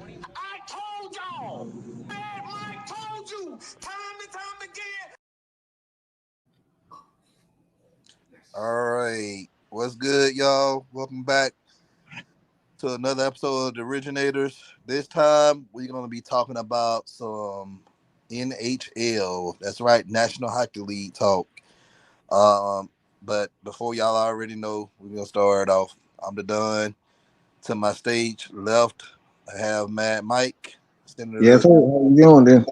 I told y'all. Bad Mike told you time and time again. All right. What's good, y'all? Welcome back to another episode of the Originators. This time, we're going to be talking about some NHL. That's right, National Hockey League talk. But before y'all already know, we're going to start off. I'm the Don. To my stage left, I have Mad Mike. Yes, sir. How you doing then?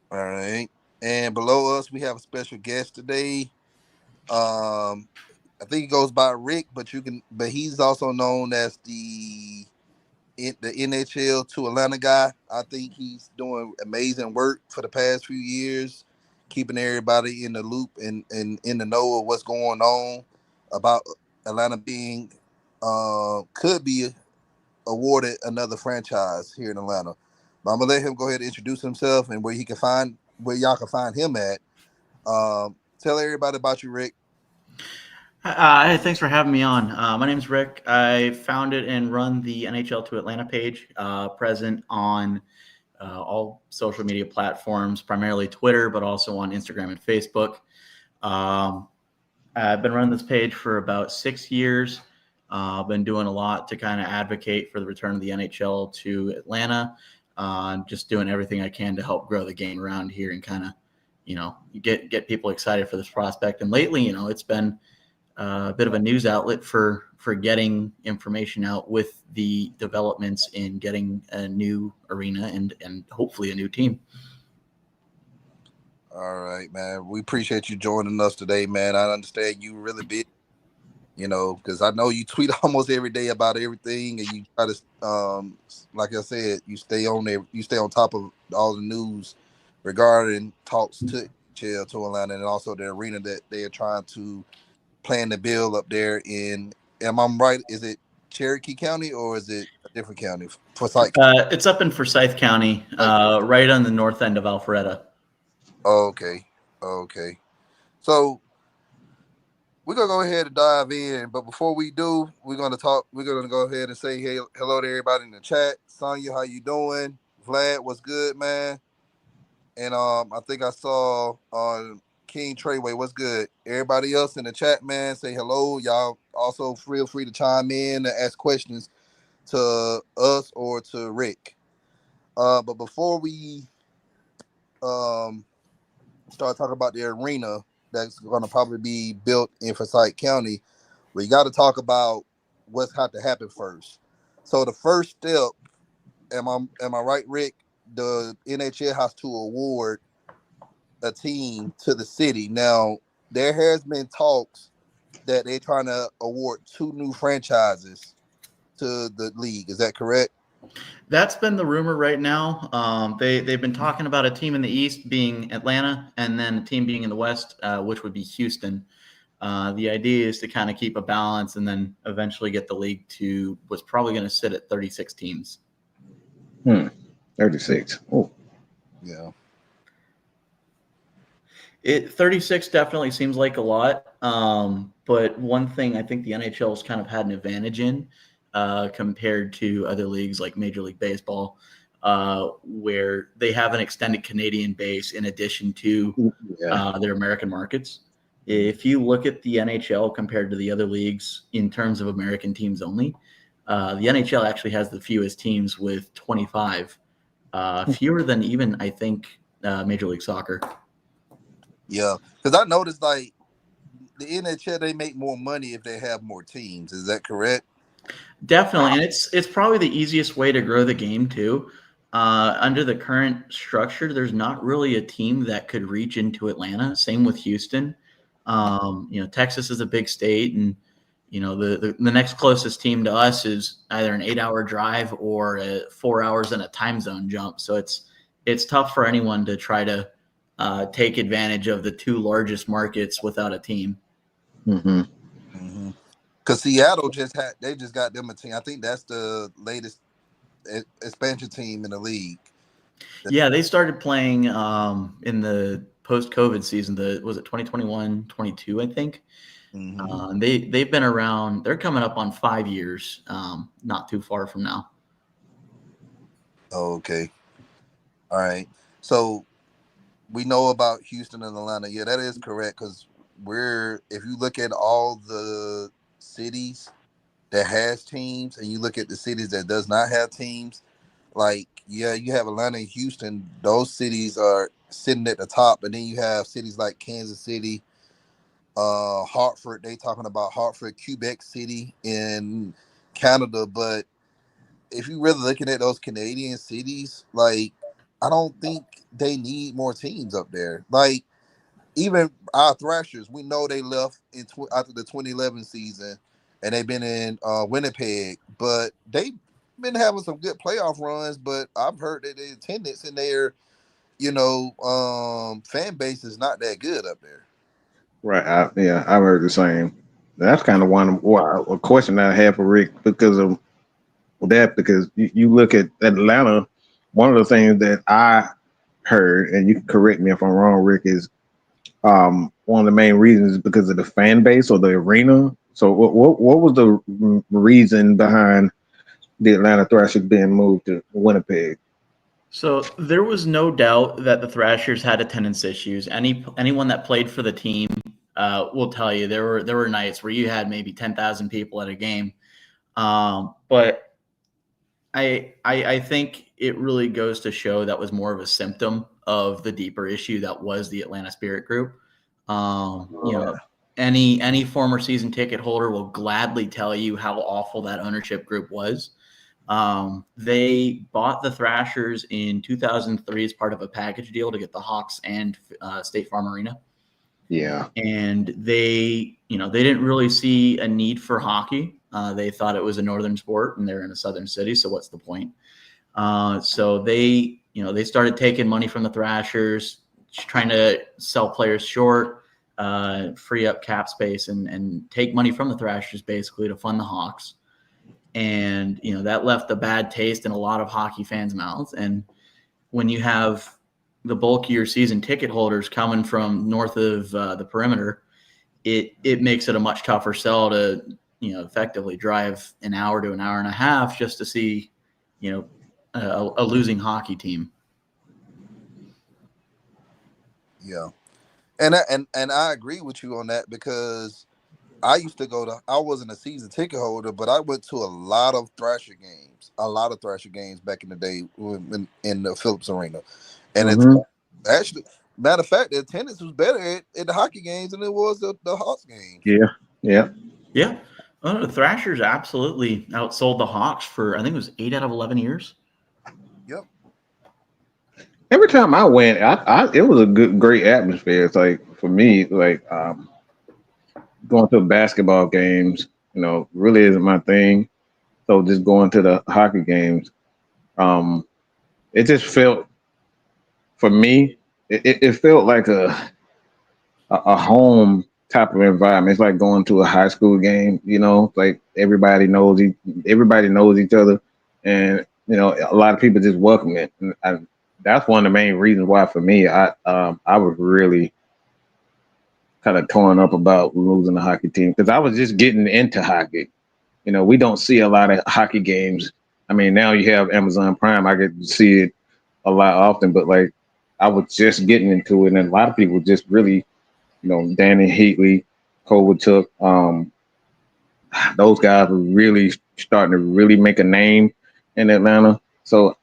All right. And below us, we have a special guest today. I think he goes by Rick, but he's also known as the NHL to Atlanta guy. I think he's doing amazing work for the past few years, keeping everybody in the loop and in the know of what's going on about Atlanta being could be awarded another franchise here in Atlanta. But I'm gonna let him go ahead and introduce himself and where y'all can find him at. Tell everybody about you, Rick. Hey, thanks for having me on. My name's Rick. I founded and run the NHL to Atlanta page, present on all social media platforms, primarily Twitter, but also on Instagram and Facebook. I've been running this page for about 6 years. I've been doing a lot to kind of advocate for the return of the NHL to Atlanta. Just doing everything I can to help grow the game around here and kind of, get people excited for this prospect. And lately, it's been a bit of a news outlet for getting information out with the developments in getting a new arena and hopefully a new team. All right, man. We appreciate you joining us today, man. I understand you really big, because I know you tweet almost every day about everything, and you try to, like I said, you stay on there, you stay on top of all the news regarding talks to Atlanta and also the arena that they are trying to plan to build up there in. Am I right? Is it Cherokee County or is it a different county? Forsyth. It's up in Forsyth County, right on the north end of Alpharetta. Okay. So we're gonna go ahead and dive in, but before we do, we're gonna go ahead and say hey, hello to everybody in the chat. Sonya, how you doing? Vlad, what's good, man? And I think I saw on King Treyway, what's good? Everybody else in the chat, man, say hello. Y'all also feel free to chime in and ask questions to us or to Rick. But before we start talking about the arena that's going to probably be built in Forsyth County, we got to talk about what's had to happen first. So the first step, am I right, Rick? The NHL has to award a team to the city. Now, there has been talks that they're trying to award 2 new franchises to the league. Is that correct? That's been the rumor right now. They've been talking about a team in the East being Atlanta and then a team being in the West, which would be Houston. The idea is to kind of keep a balance and then eventually get the league to what's probably going to sit at 36 teams. 36. Oh, yeah. 36 definitely seems like a lot. But one thing I think the NHL has kind of had an advantage in compared to other leagues like Major League Baseball, where they have an extended Canadian base in addition to their American markets. If you look at the NHL compared to the other leagues in terms of American teams only, the NHL actually has the fewest teams with 25, fewer than even, I think, Major League Soccer. Yeah, because I noticed like the NHL, they make more money if they have more teams. Is that correct? Definitely, and it's probably the easiest way to grow the game too. Under the current structure, there's not really a team that could reach into Atlanta. Same with Houston. Texas is a big state, and the next closest team to us is either an 8-hour drive or 4 hours in a time zone jump. So it's tough for anyone to try to take advantage of the 2 largest markets without a team. Mm-hmm. Mm-hmm. Because Seattle just got them a team. I think that's the latest expansion team in the league. Yeah, they started playing in the post-COVID season. Was it 2021-22, I think. They've been around. They're coming up on 5 years, not too far from now. Okay. All right. So we know about Houston and Atlanta. Yeah, that is correct because if you look at all the cities that has teams and you look at the cities that does not have teams, like, yeah, you have Atlanta and Houston. Those cities are sitting at the top, and then you have cities like Kansas City, Hartford. They talking about Hartford, Quebec City in Canada. But if you really looking at those Canadian cities, like, I don't think they need more teams up there. Like, even our Thrashers, we know they left after the 2011 season, and they've been in Winnipeg, but they've been having some good playoff runs. But I've heard that the attendance in their, fan base is not that good up there. Right. I've heard the same. That's kind of a question that I have for Rick because of that. Because you look at Atlanta, one of the things that I heard, and you can correct me if I'm wrong, Rick, is one of the main reasons is because of the fan base or the arena. So what was the reason behind the Atlanta Thrashers being moved to Winnipeg? So there was no doubt that the Thrashers had attendance issues. Anyone that played for the team will tell you there were nights where you had maybe 10,000 people at a game. But I think it really goes to show that was more of a symptom of the deeper issue that was the Atlanta Spirit Group. Any former season ticket holder will gladly tell you how awful that ownership group was. They bought the Thrashers in 2003 as part of a package deal to get the Hawks and State Farm Arena. Yeah. And they didn't really see a need for hockey. They thought it was a northern sport and they're in a southern city. So what's the point? So they started taking money from the Thrashers, trying to sell players short, free up cap space and take money from the Thrashers basically to fund the Hawks. And, that left a bad taste in a lot of hockey fans' mouths. And when you have the bulk of your season ticket holders coming from north of the perimeter, it makes it a much tougher sell to, effectively drive an hour to an hour and a half just to see, a losing hockey team. Yeah. And I agree with you on that because I used to I wasn't a season ticket holder, but I went to a lot of Thrasher games back in the day in the Phillips Arena. And it's actually, matter of fact, the attendance was better at the hockey games than it was the Hawks games. Yeah. The Thrashers absolutely outsold the Hawks for, I think it was 8 out of 11 years. Yep. Every time I went, it was a great atmosphere. It's like, for me, like, going to basketball games, really isn't my thing. So just going to the hockey games, it just felt, for me, it felt like a home type of environment. It's like going to a high school game, like everybody knows each other, and a lot of people just welcome it. And that's one of the main reasons why, for me, I was really kind of torn up about losing the hockey team because I was just getting into hockey. We don't see a lot of hockey games. I mean, now you have Amazon Prime, I get to see it a lot often, but like I was just getting into it, and a lot of people just really, Danny Heatley, Kovacic, those guys were really starting to really make a name in Atlanta. So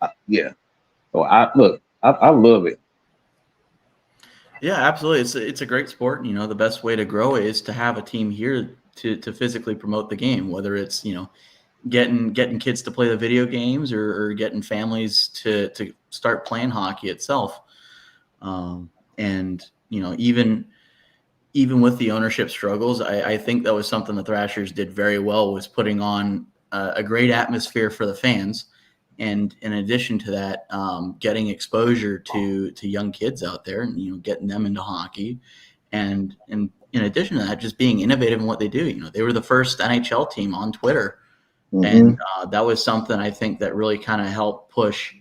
so I love it. Yeah, absolutely. It's a great sport. The best way to grow it is to have a team here to physically promote the game, whether it's, getting kids to play the video games or getting families to start playing hockey itself. And, even with the ownership struggles, I think that was something the Thrashers did very well, was putting on a great atmosphere for the fans. And in addition to that, getting exposure to young kids out there and, getting them into hockey. And in addition to that, just being innovative in what they do. They were the first NHL team on Twitter. And that was something I think that really kind of helped push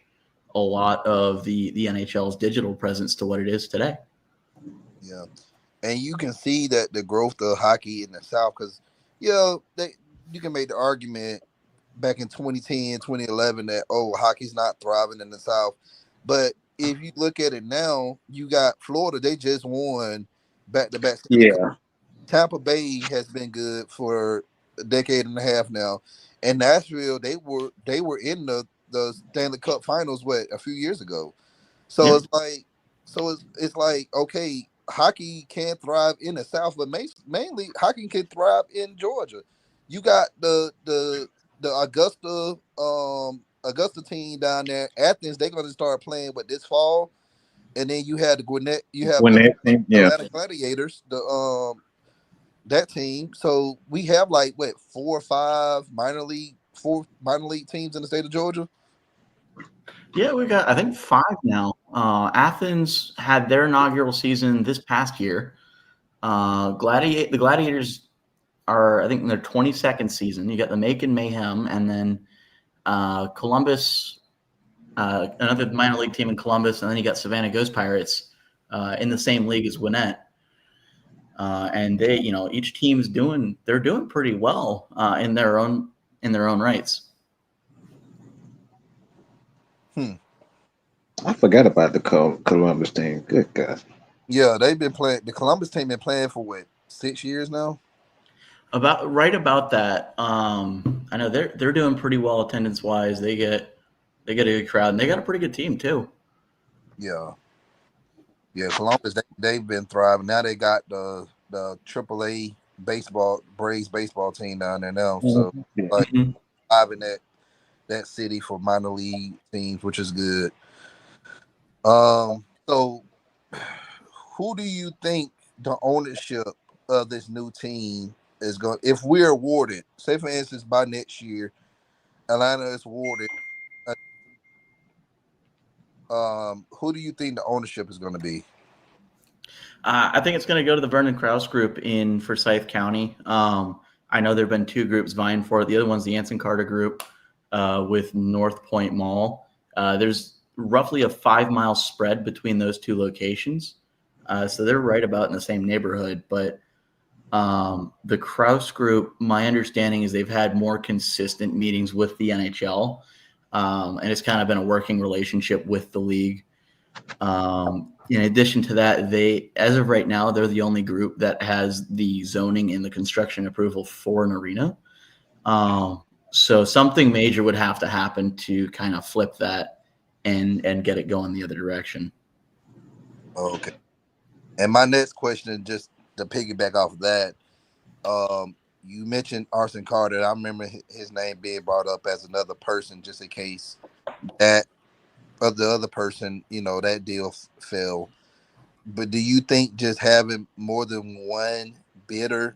a lot of the NHL's digital presence to what it is today. Yeah. and you can see that the growth of hockey in the South, because you can make the argument back in 2010, 2011 that hockey's not thriving in the South, but if you look at it now, you got Florida. They just won back-to-back Stanley Cup. Yeah. Tampa Bay has been good for a decade and a half now, and Nashville they were in the Stanley Cup Finals a few years ago. So Yep. it's like okay, hockey can thrive in the South, but mainly hockey can thrive in Georgia. You got the Augusta team down there. Athens, they're going to start playing this fall, and then you have the Gwinnett, you have When the that thing, yeah. Atlanta Gladiators, that team. So we have like what 4 minor league teams in the state of Georgia. Yeah, we got, I think, 5 now. Athens had their inaugural season this past year. The Gladiators are, I think, in their 22nd season. You got the Macon Mayhem, and then Columbus, another minor league team in Columbus, and then you got Savannah Ghost Pirates in the same league as Gwinnett. And they, each team's doing pretty well in their own rights. I forgot about the Columbus team. Good God. Yeah, they've been playing. The Columbus team been playing for 6 years now. About that. I know they're doing pretty well attendance wise. They get a good crowd, and they got a pretty good team too. Yeah. Columbus they've been thriving. Now they got the AAA Braves baseball team down there now. So like thriving that city for minor league teams, which is good. So who do you think the ownership of this new team is going? If we're awarded, say for instance, by next year, Atlanta is awarded. Who do you think the ownership is going to be? I think it's going to go to the Vernon Krause group in Forsyth County. I know there have been 2 groups vying for it. The other one's the Anson Carter group with North Point Mall. There's roughly a 5-mile spread between those 2 locations. So they're right about in the same neighborhood. But the Krause group, my understanding is they've had more consistent meetings with the NHL. And it's kind of been a working relationship with the league. In addition to that, as of right now, they're the only group that has the zoning and the construction approval for an arena. So something major would have to happen to kind of flip that and get it going the other direction. Okay. And my next question, just to piggyback off of that, you mentioned Arson Carter. I remember his name being brought up as another person, just in case that of the other person, that deal fell. But do you think just having more than one bidder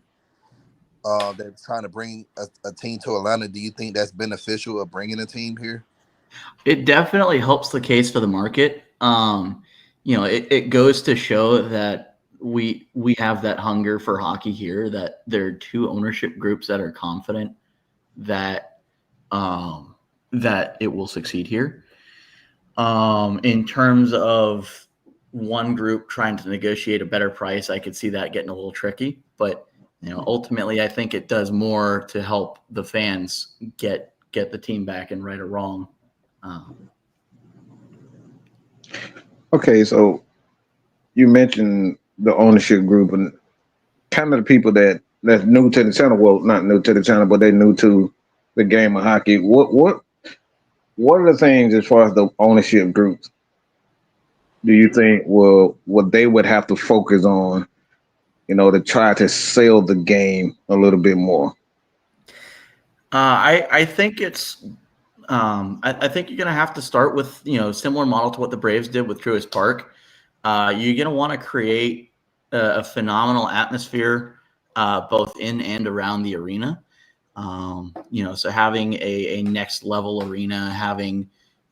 that's trying to bring a team to Atlanta, do you think that's beneficial of bringing a team here? It definitely helps the case for the market. It goes to show that we have that hunger for hockey here, that there are 2 ownership groups that are confident that it will succeed here. In terms of one group trying to negotiate a better price, I could see that getting a little tricky. But ultimately, I think it does more to help the fans get the team back and right or wrong. Okay, so you mentioned the ownership group and kind of the people that's new to the channel. Well, not new to the channel, but they're new to the game of hockey. What are the things as far as the ownership groups do you think what they would have to focus on, to try to sell the game a little bit more? I think it's I think you're going to have to start with, similar model to what the Braves did with Truist Park. You're going to want to create a phenomenal atmosphere both in and around the arena. So having a next level arena, having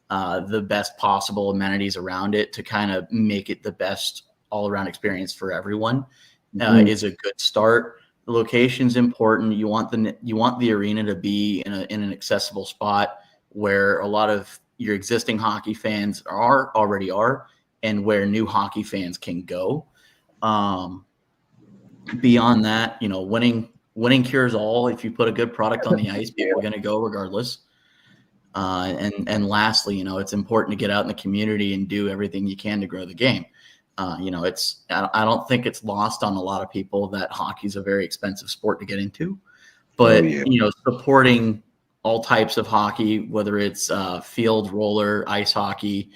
the best possible amenities around it to kind of make it the best all around experience for everyone is a good start. The location's important. You want the arena to be in an accessible spot where a lot of your existing hockey fans already are, and where new hockey fans can go. beyond that, winning cures all. If you put a good product on the ice, people are going to go regardless. And lastly, it's important to get out in the community and do everything you can to grow the game. I don't think it's lost on a lot of people that hockey is a very expensive sport to get into, but supporting all types of hockey, whether it's field, roller, ice hockey,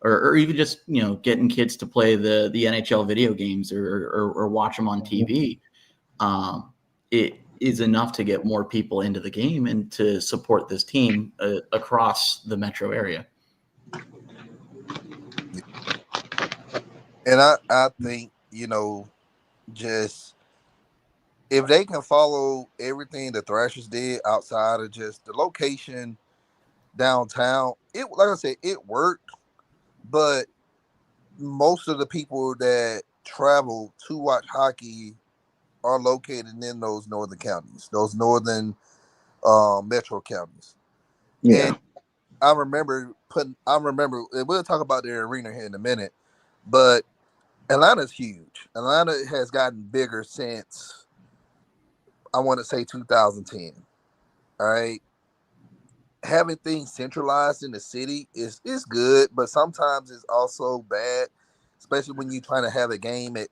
or even just getting kids to play the NHL video games or watch them on TV, it is enough to get more people into the game and to support this team across the metro area. And I think, just if they can follow everything the Thrashers did outside of just the location downtown, like I said, it worked, but most of the people that travel to watch hockey are located in those northern counties, those northern metro counties. Yeah. And I remember, and we'll talk about their arena here in a minute, but Atlanta's huge. Atlanta has gotten bigger since, I want to say, 2010. All right. Having things centralized in the city is good, but sometimes it's also bad, especially when you're trying to have a game at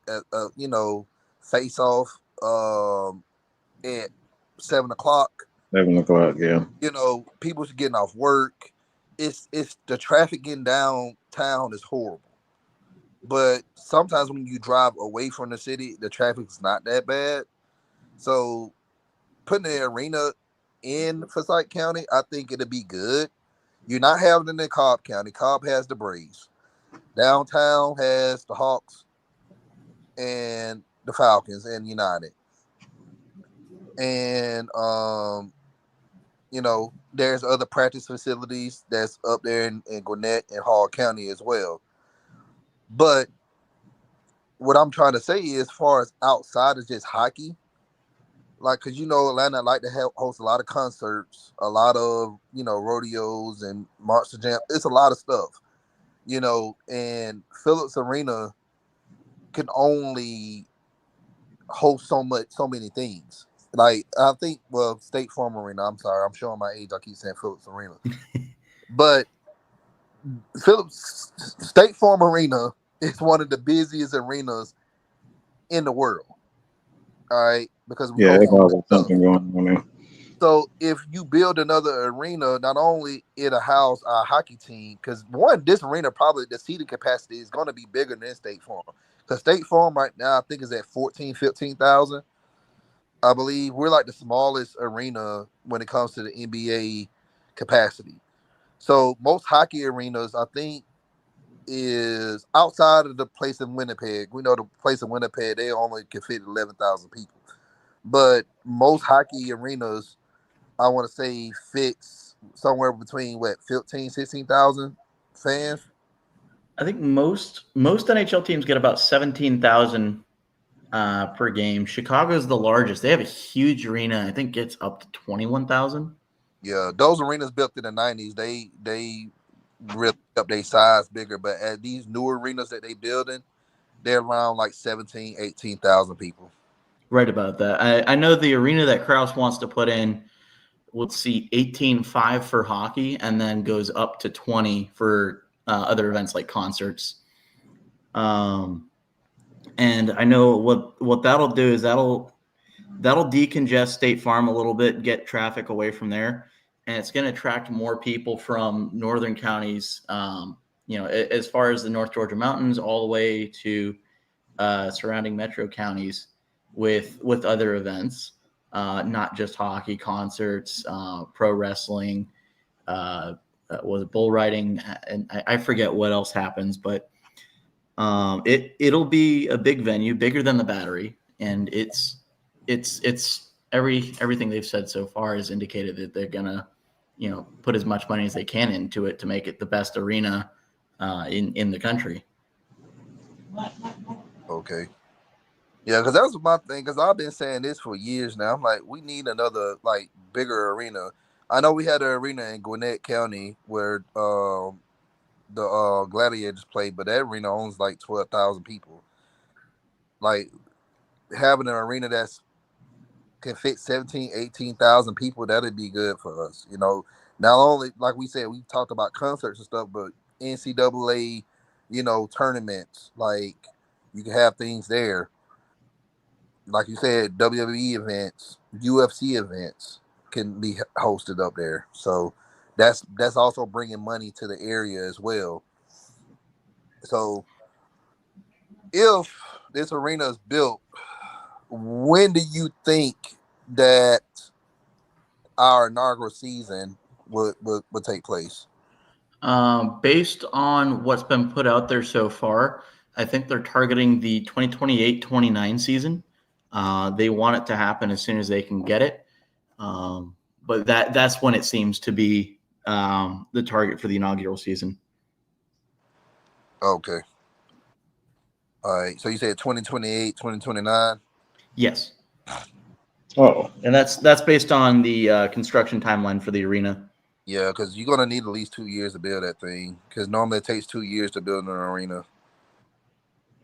face off at 7 o'clock. 7 o'clock, yeah. People's getting off work. It's the traffic getting downtown is horrible. But sometimes when you drive away from the city, the traffic's not that bad. So putting the arena in Forsyth County, I think it'll be good. You're not having it in Cobb County. Cobb has the Braves. Downtown has the Hawks and the Falcons and United. And there's other practice facilities that's up there in Gwinnett and Hall County as well. But what I'm trying to say is, as far as outside of just hockey, like, because Atlanta like to host a lot of concerts, a lot of rodeos and March the Jam. It's a lot of stuff, and Phillips Arena can only host so many things. Like, I think, State Farm Arena. I'm sorry, I'm showing my age. I keep saying Phillips Arena, but State Farm Arena is one of the busiest arenas in the world. All right, because we Yeah, host there's so much always stuff. something going on there. So if you build another arena, not only it'll house our hockey team, because this arena, probably the seating capacity is going to be bigger than State Farm. Because State Farm right now, I think, is at 15,000. I believe we're like the smallest arena when it comes to the NBA capacity. So most hockey arenas, I think, is outside of the place in Winnipeg. We know the place in Winnipeg, they only can fit 11,000 people. But most hockey arenas, I want to say, fits somewhere between 15, 16,000 fans. I think most NHL teams get about 17,000 per game. Chicago's the largest. They have a huge arena. I think gets up to 21,000. Yeah, those arenas built in the 90s, they really up their size bigger. But at these newer arenas that they building, they're around like 17, 18,000 people. Right about that. I know the arena that Kraus wants to put in will see 18.5 for hockey, and then goes up to 20 for other events like concerts. And I know what that'll do is that'll decongest State Farm a little bit, get traffic away from there, and it's going to attract more people from northern counties. As far as the North Georgia mountains, all the way to surrounding metro counties with other events, not just hockey, concerts, pro wrestling, was it bull riding, and I forget what else happens, but it'll be a big venue, bigger than the Battery, and it's everything they've said so far has indicated that they're gonna put as much money as they can into it to make it the best arena in the country. Okay. Yeah, because that was my thing. Because I've been saying this for years now. I'm like, we need another bigger arena. I know we had an arena in Gwinnett County where the Gladiators played, but that arena owns like 12,000 people. Like, having an arena that's can fit 17, 18,000 people, that'd be good for us. You know, not only like we said, we talked about concerts and stuff, but NCAA, you know, tournaments, like you can have things there. Like you said, WWE events, UFC events can be hosted up there. So that's also bringing money to the area as well. So if this arena is built, when do you think that our inaugural season would take place? Based on what's been put out there so far, I think they're targeting the 2028-29 season. They want it to happen as soon as they can get it. But that's when it seems to be the target for the inaugural season. Okay. All right. So you said 2028, 2029? Yes. Oh, And that's based on the construction timeline for the arena. Yeah, because you're going to need at least 2 years to build that thing. Because normally it takes 2 years to build an arena.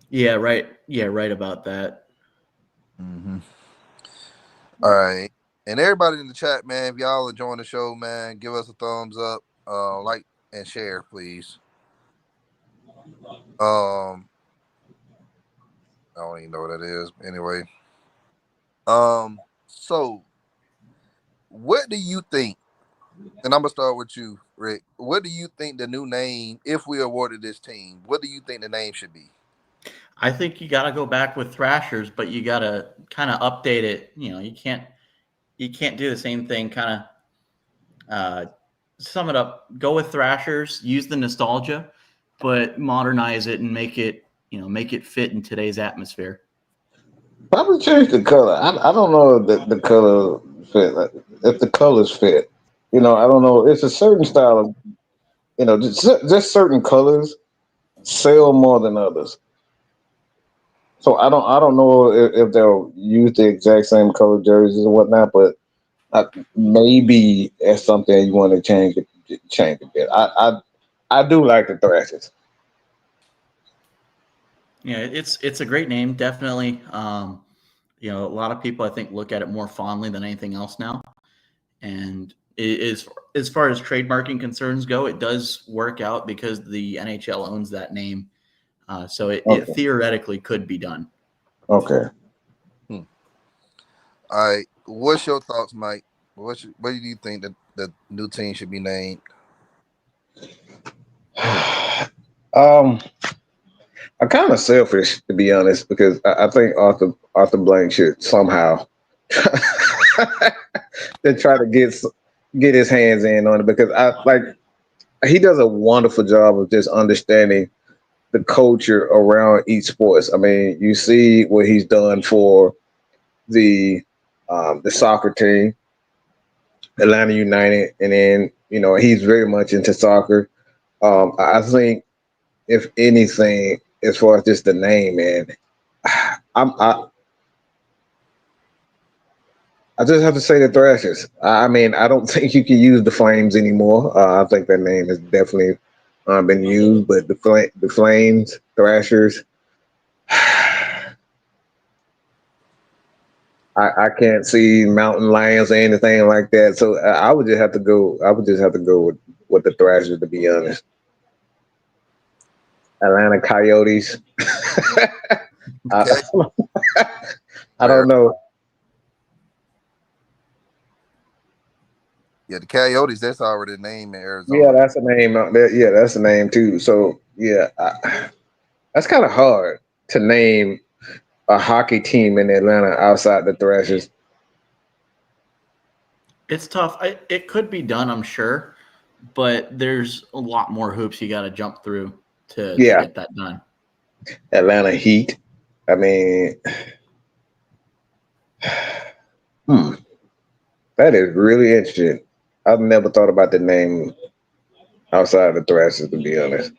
Yeah, right. Yeah, right about that. Mm-hmm. All right. And everybody in the chat, man, if y'all enjoying the show, man, give us a thumbs up, like, and share, please. I don't even know what that is. Anyway. So what do you think? And I'm gonna start with you, Rick. What do you think the new name, if we awarded this team, what do you think the name should be? I think you got to go back with Thrashers, but you got to kind of update it. You know, you can't do the same thing. Kind of sum it up. Go with Thrashers. Use the nostalgia, but modernize it and make it fit in today's atmosphere. probably change the color. I don't know if the color fit. If the colors fit, I don't know. It's a certain style of, just certain colors sell more than others. So I don't know if they'll use the exact same color jerseys or whatnot, but maybe that's something you want to change a bit. I do like the Thrashers. Yeah, it's a great name, definitely. A lot of people I think look at it more fondly than anything else now. And it is, as far as trademarking concerns go, it does work out because the NHL owns that name. So it Okay. theoretically could be done. Okay. All right. What's your thoughts, Mike? What do you think that the new team should be named? um, I'm kind of selfish to be honest because I think Arthur Blank should somehow to try to get his hands in on it because he does a wonderful job of just understanding the culture around each sports. I mean, you see what he's done for the soccer team, Atlanta United, and then he's very much into soccer. I think if anything, as far as just the name, man, I I just have to say the Thrashers. I mean, I don't think you can use the Flames anymore. I think that name has definitely been used, but the Flames, Thrashers, I can't see mountain lions or anything like that. So I would just have to go. I would just have to go with the Thrashers, to be honest. Atlanta Coyotes. Okay. I don't know. Yeah, the Coyotes, that's already the name in Yeah, Arizona. that's a name. Yeah, that's a name too. So yeah, that's kind of hard to name a hockey team in Atlanta outside the Thrashers. It's tough. It could be done, I'm sure, but there's a lot more hoops you got to jump through to Yeah, get that done. Atlanta Heat. I mean, that is really interesting. I've never thought about the name outside the Thrashers, to be honest.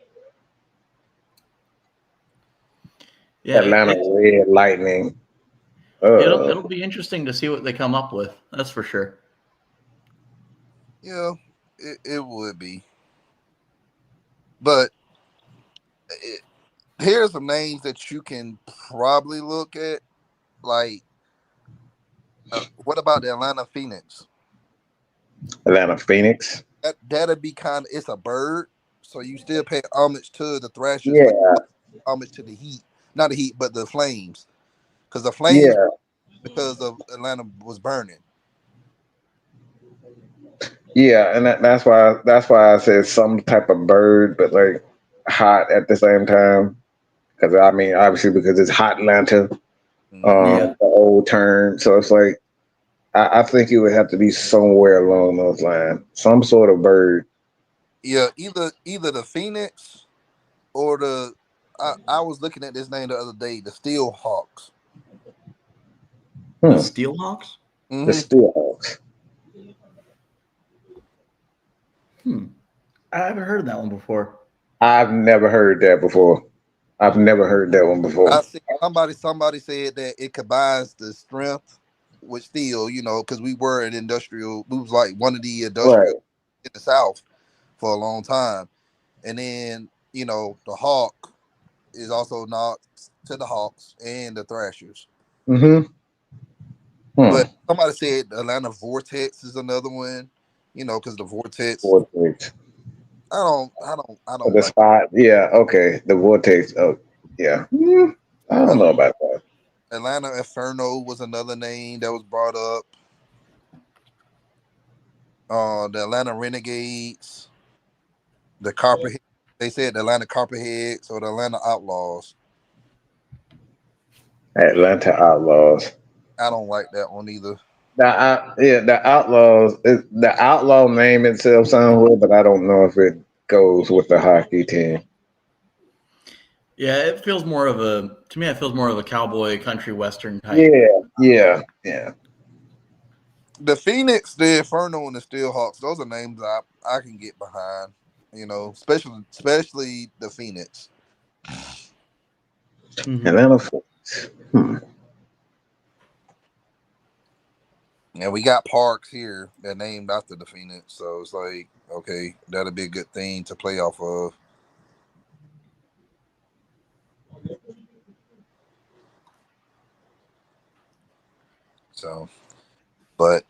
Yeah, Atlanta Red Lightning. it'll be interesting to see what they come up with. That's for sure. Yeah, it would be. But here's some names that you can probably look at. like, what about the Atlanta Phoenix? Atlanta Phoenix. That'd be kind of, it's a bird, so you still pay homage to the Thrashers, but Yeah, homage to the Heat, not the Heat, but the Flames, because the Flames, yeah, because of Atlanta was burning. yeah, and that's why I said some type of bird, but like hot at the same time. Because I mean, obviously, because it's hot Atlanta, Hmm. Yeah. the old term. So it's like I think it would have to be somewhere along those lines, some sort of bird. Yeah, either the Phoenix or the. I was looking at this name the other day, the Steel Hawks. The Hmm. Steelhawks? The Hmm. Steelhawks. Hmm. I haven't heard of that one before. I've never heard that before. I've never heard that one before. I see somebody said that it combines the strength with steel, because we were an industrial. We was like one of the industrial Right. in the South for a long time, and then the Hawk is also not to the Hawks and the Thrashers. Mm-hmm. But Hmm. somebody said the Atlanta Vortex is another one, because the Vortex. Vortex. I don't The like spot. Yeah. Okay. The vortex. Oh, yeah. I don't At- know about that. Atlanta Inferno was another name that was brought up. The Atlanta Renegades, the Copperhead. They said the Atlanta Copperheads or the Atlanta Outlaws. Atlanta Outlaws. I don't like that one either. Yeah, the Outlaws. The Outlaw name itself sounds weird, but I don't know if it goes with the hockey team. Yeah, it feels more of a to me. It feels more of a cowboy country western type. Yeah, yeah, yeah. The Phoenix, the Inferno, and the Steelhawks. Those are names I can get behind. Especially the Phoenix. Hmm. Atlanta Phoenix. And we got parks here that named after the Phoenix, so it's like, okay, that'll be a good thing to play off of. So, but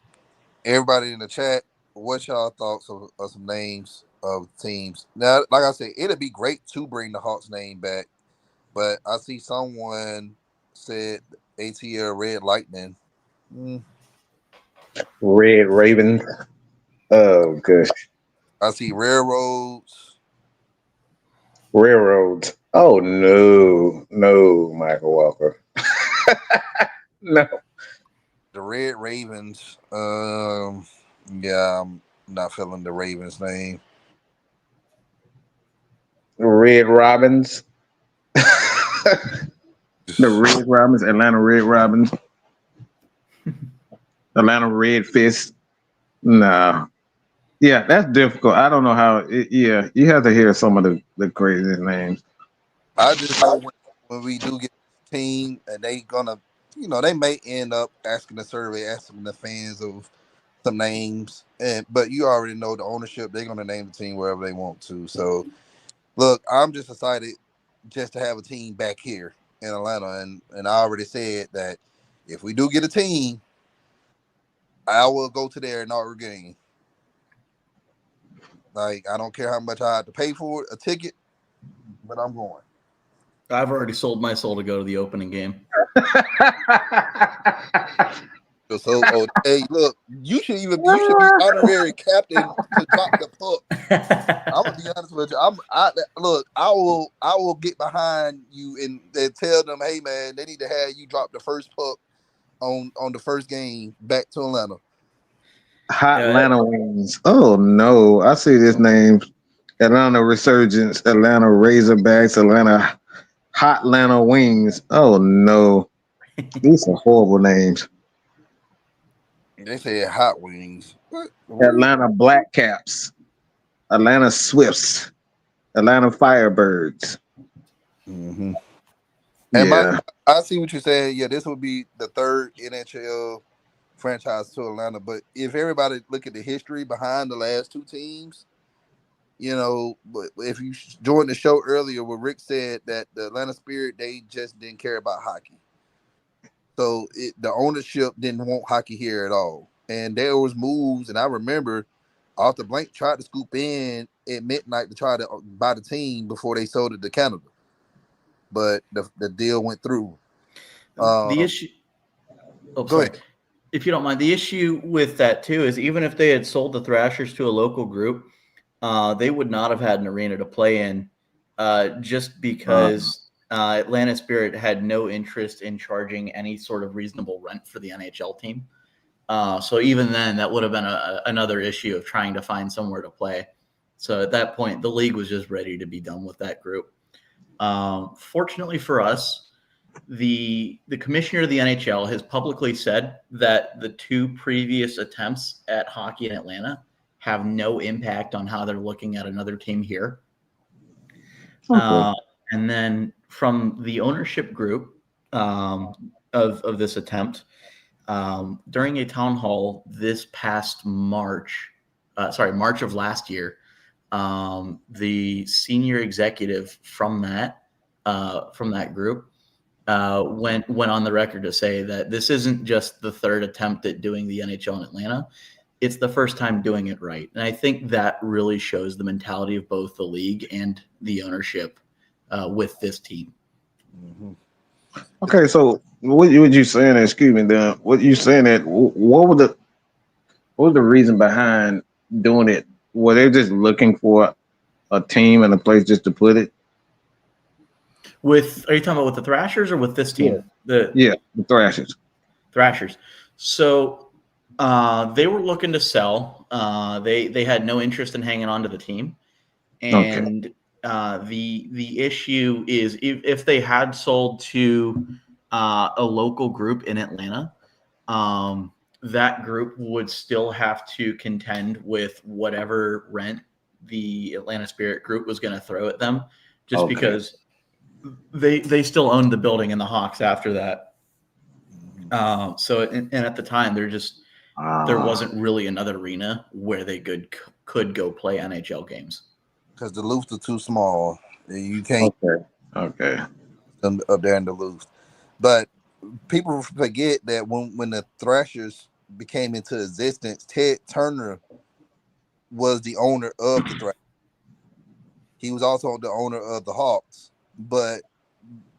everybody in the chat, what's y'all thoughts of some names of teams? Now, like I said, it'd be great to bring the Hawks name back, but I see someone said ATL Red Lightning. Mm, Red Ravens. Oh gosh. I see Railroads, Railroads. Oh no, no, Michael Walker. No. the Red Ravens. Yeah, I'm not feeling the Ravens name. Red Robins. The Red Robins, Atlanta Red Robins, Atlanta Red Fist. Nah. Yeah, that's difficult. I don't know how. Yeah, you have to hear some of the craziest names. I just know when we do get a team and they gonna, they may end up asking the survey, asking the fans of some names, but you already know the ownership, they're gonna name the team wherever they want to. So look, I'm just excited just to have a team back here in Atlanta, and I already said that if we do get a team, I will go to their inaugural game. Like, I don't care how much I have to pay for it, a ticket, but I'm going. I've already sold my soul to go to the opening game. So, hey, look, you should be honorary captain to drop the puck. I'm gonna be honest with you. Look. I will get behind you and tell them, hey man, they need to have you drop the first puck on the first game back to Atlanta. Hot Yeah, Atlanta Wings. Oh no, I see this name. Atlanta Resurgence, Atlanta Razorbacks, Atlanta Hot Atlanta Wings. Oh no, these are horrible names. They said hot wings. What? Atlanta Black Caps, Atlanta Swifts, Atlanta Firebirds. Mm-hmm. And Yeah. I see what you're saying. Yeah, this would be the third NHL franchise to Atlanta. But if everybody look at the history behind the last two teams, but if you joined the show earlier where Rick said that the Atlanta Spirit, they just didn't care about hockey. So the ownership didn't want hockey here at all. And there was moves, and I remember Arthur Blank tried to scoop in at midnight to try to buy the team before they sold it to Canada. But the deal went through. The issue. Oh, Go sorry. ahead. If you don't mind, the issue with that too is even if they had sold the Thrashers to a local group, they would not have had an arena to play in, just because Atlanta Spirit had no interest in charging any sort of reasonable rent for the NHL team. So even then, that would have been another issue of trying to find somewhere to play. So at that point, the league was just ready to be done with that group. Fortunately for us, the commissioner of the NHL has publicly said that the 2 previous attempts at hockey in Atlanta have no impact on how they're looking at another team here. Okay. And then from the ownership group of this attempt, during a town hall this past March of last year, the senior executive from that group went on the record to say that this isn't just the 3rd attempt at doing the NHL in Atlanta. It's the first time doing it right. And I think that really shows the mentality of both the league and the ownership with this team. Mm-hmm. Okay, so what you saying? Excuse me, then what you saying that what was the reason behind doing it? Were they just looking for a team and a place just to put it? Are you talking about with the Thrashers or with this team? Yeah, the Thrashers. So they were looking to sell. They had no interest in hanging on to the team, and the issue is if they had sold to a local group in Atlanta, that group would still have to contend with whatever rent the Atlanta Spirit group was going to throw at them, just because they still owned the building and the Hawks after that. And at the time, there wasn't really another arena where they could go play NHL games. Because Duluth are too small. You can't up there in Duluth. But people forget that when the Thrashers became into existence, Ted Turner was the owner of the Thrashers. He was also the owner of the Hawks. But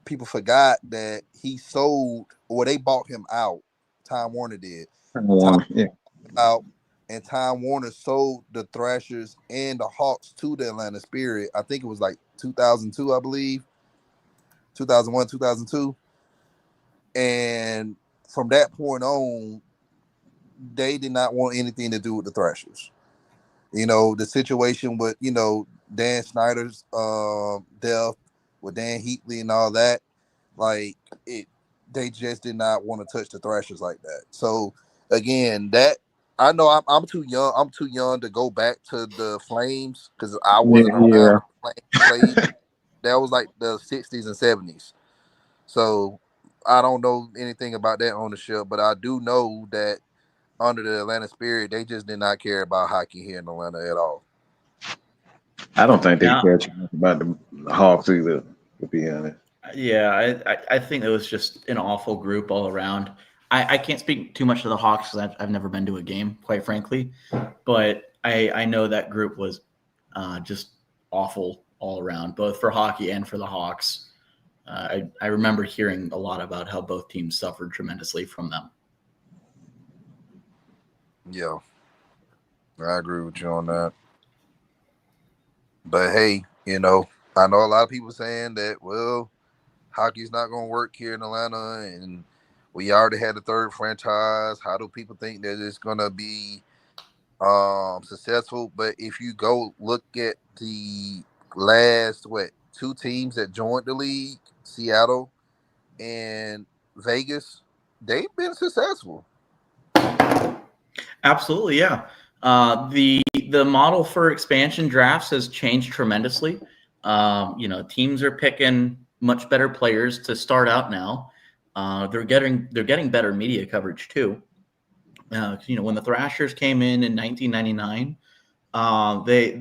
people forgot that he sold, or they bought him out. Time Warner did. Out, and Time Warner sold the Thrashers and the Hawks to the Atlanta Spirit. I think it was like 2002, I believe. 2001, 2002. And from that point on, they did not want anything to do with the Thrashers. The situation with, Dan Snyder's death with Dan Heatley and all that, they just did not want to touch the Thrashers like that. So again, I know I'm too young. I'm too young to go back to the Flames because I wasn't around when the Flames played. That was like the 60s and 70s. So I don't know anything about that ownership, but I do know that under the Atlanta Spirit, they just did not care about hockey here in Atlanta at all. I don't think they care too much about the Hawks either, to be honest. Yeah, I think it was just an awful group all around. I can't speak too much to the Hawks because I've never been to a game, quite frankly. But I know that group was just awful all around, both for hockey and for the Hawks. I remember hearing a lot about how both teams suffered tremendously from them. Yeah, I agree with you on that. But hey, I know a lot of people saying that, well, hockey's not going to work here in Atlanta, and we already had a 3rd franchise. How do people think that it's going to be successful? But if you go look at the last 2 teams that joined the league, Seattle and Vegas, they've been successful. Absolutely, yeah. The model for expansion drafts has changed tremendously. Teams are picking much better players to start out now. They're getting better media coverage too. When the Thrashers came in 1999,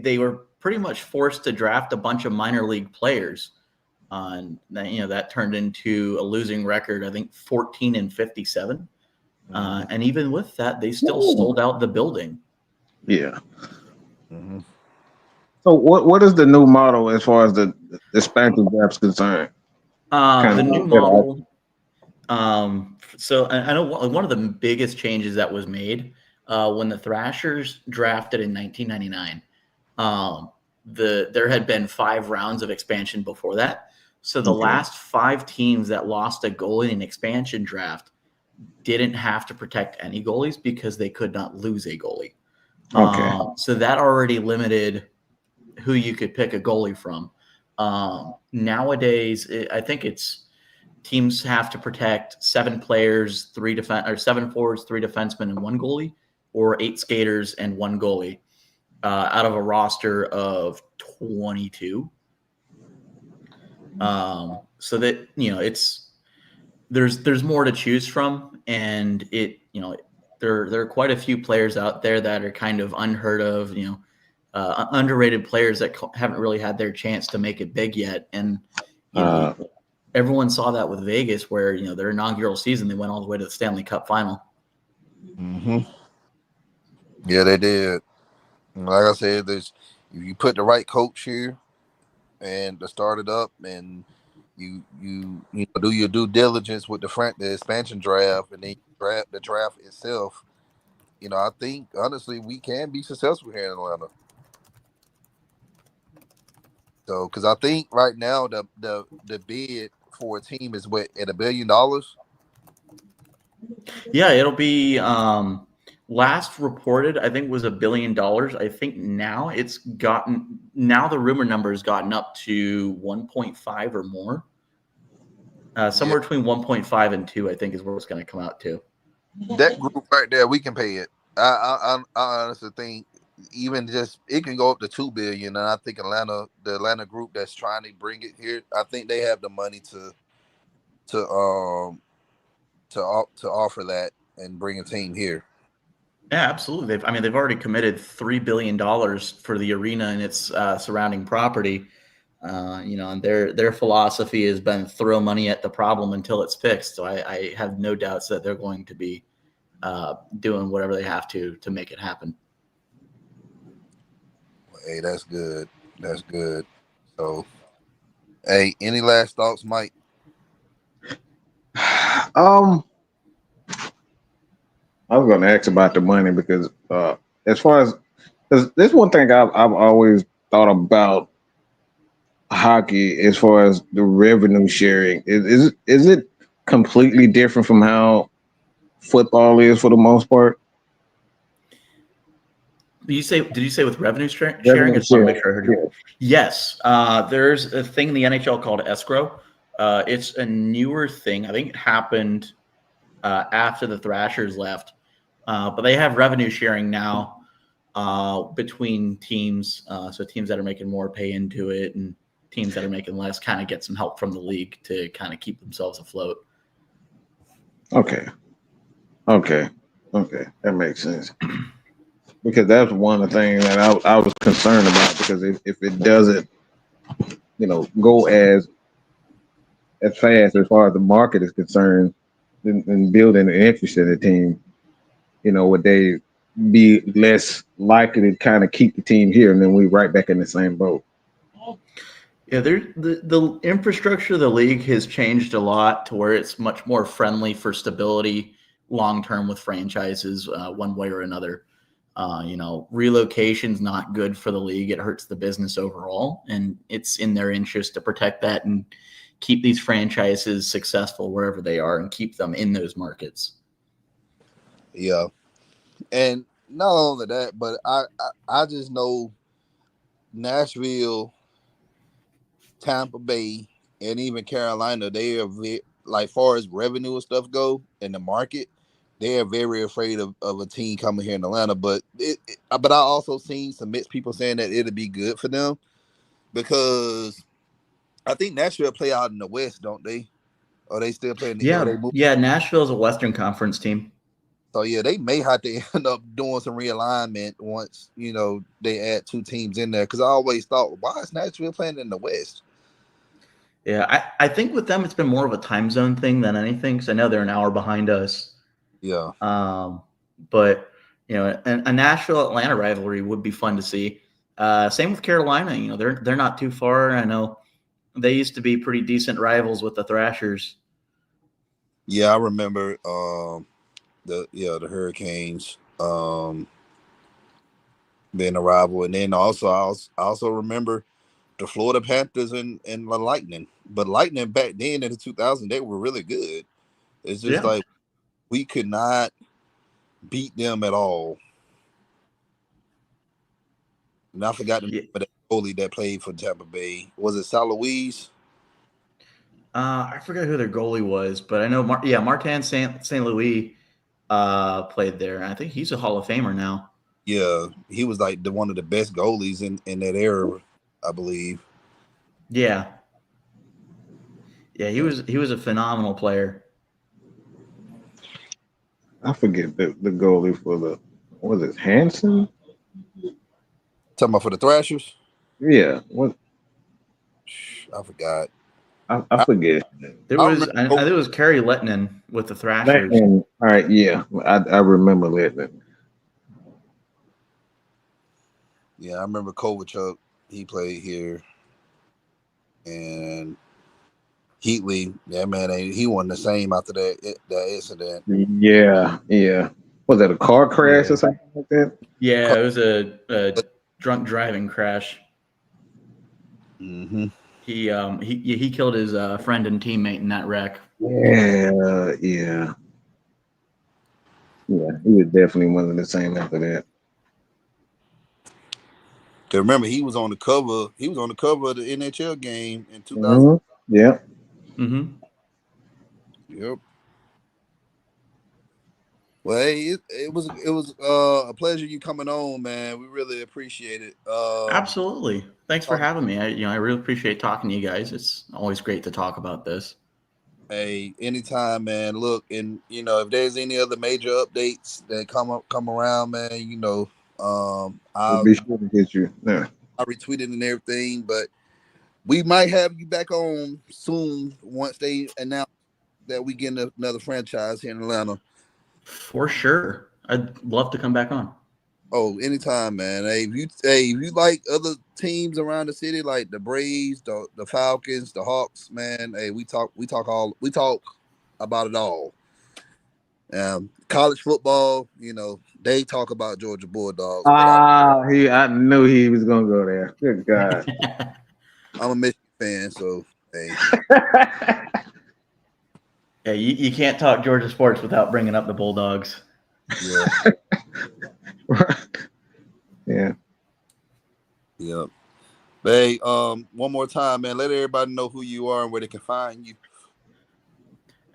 they were pretty much forced to draft a bunch of minor league players And that turned into a losing record. I think 14-57. And even with that, they still sold out the building. Yeah. Mm-hmm. So what is the new model as far as the expansion draft's concerned? The new model. So I know one of the biggest changes that was made when the Thrashers drafted in 1999. There had been 5 rounds of expansion before that. So the last 5 teams that lost a goalie in an expansion draft didn't have to protect any goalies because they could not lose a goalie. So that already limited who you could pick a goalie from. Nowadays, I think it's teams have to protect 7 players, 7 forwards, 3 defensemen, and 1 goalie, or 8 skaters and 1 goalie out of a roster of 22. So that it's there's more to choose from, and there are quite a few players out there that are kind of unheard of, underrated players that haven't really had their chance to make it big yet, and everyone saw that with Vegas, where their inaugural season they went all the way to the Stanley Cup final. Mm-hmm. Yeah, they did. Like I said, if you put the right coach here and to start it up, and you do your due diligence with the expansion draft, and then the draft itself, I think honestly we can be successful here in Atlanta. So, because I think right now the bid for a team is at $1 billion. Yeah, it'll be last reported, I think, was $1 billion. I think now the rumor number has gotten up to 1.5 or more. Somewhere between 1.5 and 2, I think, is where it's going to come out to. That group right there, we can pay it. I honestly think even just it can go up to $2 billion, and I think the Atlanta group that's trying to bring it here, I think they have the money to offer that and bring a team here. Yeah, absolutely. They've already committed $3 billion for the arena and its surrounding property. And their philosophy has been throw money at the problem until it's fixed. So I have no doubts that they're going to be doing whatever they have to make it happen. Hey, that's good. That's good. So, hey, any last thoughts, Mike? I was going to ask about the money because as far as there's one thing I've always thought about hockey as far as the revenue sharing. Is it completely different from how football is for the most part? Did you say with revenue sharing? Revenue I just want to make sure I heard you. sharing. Yes. There's a thing in the NHL called escrow. It's a newer thing. I think it happened after the Thrashers left. But they have revenue sharing now between teams. So teams that are making more pay into it, and teams that are making less kind of get some help from the league to kind of keep themselves afloat. Okay. That makes sense. Because that's one of the things that I was concerned about, because if it doesn't, go as fast as far as the market is concerned in building an interest in the team, would they be less likely to kind of keep the team here, and then we right back in the same boat? Yeah, the infrastructure of the league has changed a lot to where it's much more friendly for stability long term with franchises one way or another. Relocation's not good for the league. It hurts the business overall, and it's in their interest to protect that and keep these franchises successful wherever they are and keep them in those markets. Yeah. And not only that, but I just know Nashville, Tampa Bay, and even Carolina, they are like far as revenue and stuff go in the market, they are very afraid of a team coming here in Atlanta. But I also seen some mixed people saying that it'll be good for them, because I think Nashville play out in the West, don't they? Or they still playing? Yeah. Nashville's a Western Conference team. So yeah, they may have to end up doing some realignment once they add 2 teams in there. Because I always thought, why is Nashville playing in the West? Yeah, I think with them it's been more of a time zone thing than anything, because I know they're an hour behind us. Yeah. But a Nashville Atlanta rivalry would be fun to see. Same with Carolina. They're not too far. I know they used to be pretty decent rivals with the Thrashers. Yeah, I remember the Hurricanes being a rival, and then I also remember the Florida Panthers and the Lightning. But Lightning back then in the 2000s, they were really good. It's just Yeah. like we could not beat them at all. And I forgot the name Yeah. of that goalie that played for Tampa Bay. Was it St. Louis? I forget who their goalie was, but I know Martin St. Louis played there. I think he's a Hall of Famer now. Yeah, he was like one of the best goalies in that era, I believe. Yeah. Yeah, he was a phenomenal player. I forget the goalie for the was it Hanson? Talking about for the Thrashers? Yeah, what I forgot. I I, forget. There I was remember. I think it was Kerry Lettinen with the Thrashers. All right, yeah, I remember that. Yeah, I remember Kovalchuk. He played here, and Heatley. Yeah, man, he wasn't the same after that incident. Yeah, yeah. Was that a car crash or Yeah. something like that? Yeah, it was a drunk driving crash. Mm-hmm. He killed his friend and teammate in that wreck. Yeah, yeah, yeah. He was definitely wasn't the same after that. Cause remember he was on the cover. He was on the cover of the NHL game in 2000. Hmm. Yeah. Mm-hmm. Yep. Well, hey, it was a pleasure you coming on, man. We really appreciate it. Absolutely. Thanks for Talk, having me. I really appreciate talking to you guys. It's always great to talk about this. hey, anytime, man. Look, and if there's any other major updates that come around, man, We'll I'll be sure to get you. Yeah. I'll retweet it and everything. But we might have you back on soon once they announce that we get another franchise here in Atlanta. For sure. I'd love to come back on. Oh, anytime, man. Hey, if you like other teams around the city, like the Braves, the Falcons, the Hawks, man. Hey, we talk about it all. College football, they talk about Georgia Bulldogs, but I knew he was gonna go there. Good God. I'm a Michigan fan, so hey, Yeah, you can't talk Georgia sports without bringing up the Bulldogs. yeah, Yeah. yeah. But hey, one more time, man. Let everybody know who you are and where they can find you.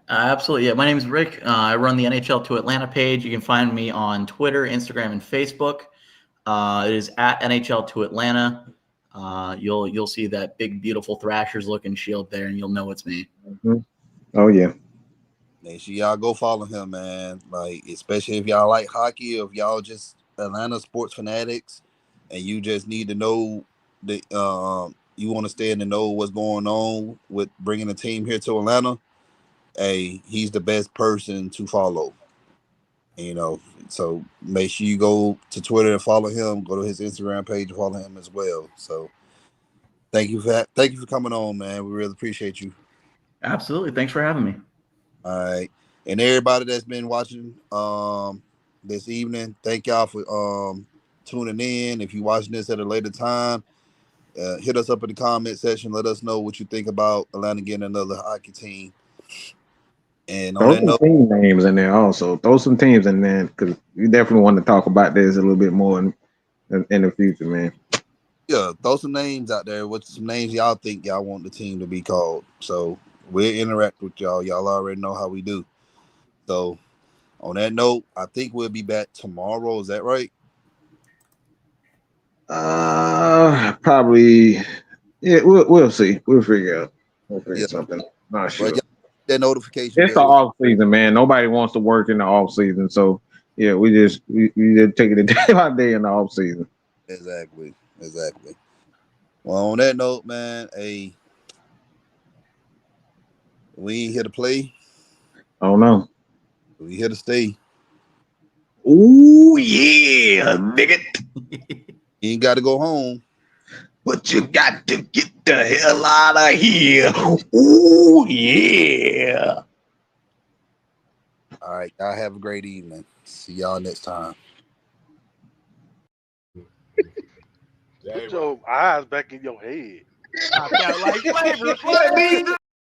Absolutely. Yeah, my name is Rick. I run the NHL to Atlanta page. You can find me on Twitter, Instagram, and Facebook. It is at NHL to Atlanta. You'll see that big, beautiful Thrashers looking shield there, and you'll know it's me. Mhm. Oh yeah. Make sure y'all go follow him, man. Like, especially if y'all like hockey, or if y'all just Atlanta sports fanatics, and you just need to know you want to stay in the know what's going on with bringing a team here to Atlanta. Hey, he's the best person to follow. You know, so make sure you go to Twitter and follow him. Go to his Instagram page and follow him as well. So thank you for coming on, man. We really appreciate you. Absolutely. Thanks for having me. All right. And everybody that's been watching this evening, thank y'all for tuning in. If you're watching this at a later time, hit us up in the comment section. Let us know what you think about Atlanta getting another hockey team. And on Throw that some note, team names in there also. Throw some teams in there because we definitely want to talk about this a little bit more in the future, man. yeah, throw some names out there. What's some names y'all think y'all want the team to be called? So we'll interact with y'all. Y'all already know how we do. So on that note, I think we'll be back tomorrow. Is that right? Probably. Yeah, we'll see. We'll figure out. We'll figure Yeah. something. Not Well, sure. y'all, that notification It's the bell. off season, man. Nobody wants to work in the off season, so yeah, we just take it a day by day in the off season. Exactly. Well, on that note, man, hey, We ain't here to play. I don't know. We here to stay. Ooh yeah, nigga. You ain't got to go home. But you got to get the hell out of here. Ooh yeah. All right. Y'all have a great evening. See y'all next time. Put your eyes back in your head. I felt like flavor,